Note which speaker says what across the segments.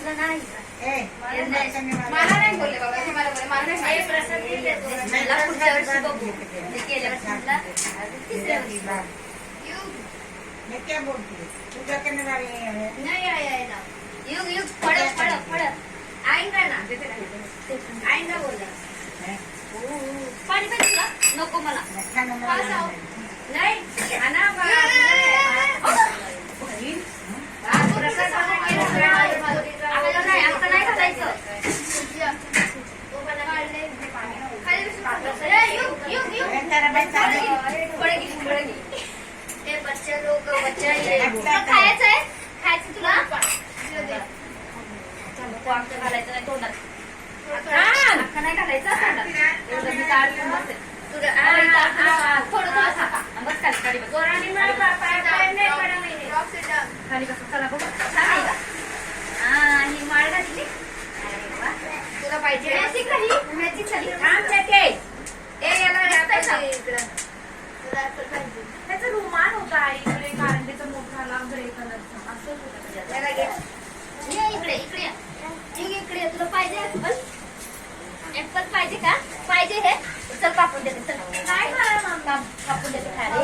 Speaker 1: तुला नाही
Speaker 2: मला नाही बोलले बाबा, हे मला बोलले, मला नाही
Speaker 1: प्रसाद पुढच्या वर्षी बघू. गेल्या वर्षी म्हटलं तिसऱ्या वर्षी
Speaker 3: क्या बोलती है? पूजा करने वाली है।
Speaker 1: नाही आहे ना. युग युग फळ आईंगा ना आईंगा बोलला. पाणी पाहिजे तुला? नको मला नाही आणा प्रसाद नाही आता नाही घालायचं. ते बच्चे लोक बच्चा खायचं आहे खायचं तुला घालायचं नाही तोंडात अख्खा नाही घालायचं तोंडात मी काढून बसते थोडं बस खाली खाली कसं चला बघ ही माळ घातली
Speaker 2: तुला पाहिजे
Speaker 1: मॅचिंग खाली मॅचिंग खाली
Speaker 2: त्याचा रुमाल होता आईकडे कारंडीचा मोठा ग्रे कलरचा असंच होतं.
Speaker 1: इकडे इकडे इकडे तुला पाहिजे ऍपल पाहिजे का पाहिजे हे चल कापून देते चल
Speaker 2: काय खायला
Speaker 1: कापून देते खायला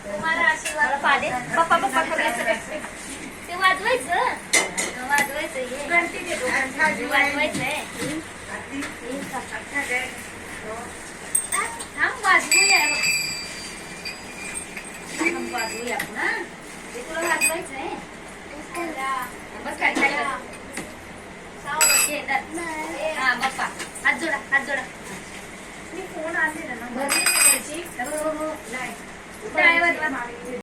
Speaker 2: तुम्हाला आशीर्वाद
Speaker 1: पाहिजे पप्पा पप्पा करायचं ते वाजवायचं हे
Speaker 2: घंटी देतो
Speaker 1: वाजवायचंय वाजवूया वाजवूया आपण ते तुला वाजवायचंय बस काय हा बाप्पा हात जोडा
Speaker 2: मी फोन आणलेला ना
Speaker 1: हो, हो.
Speaker 2: नाही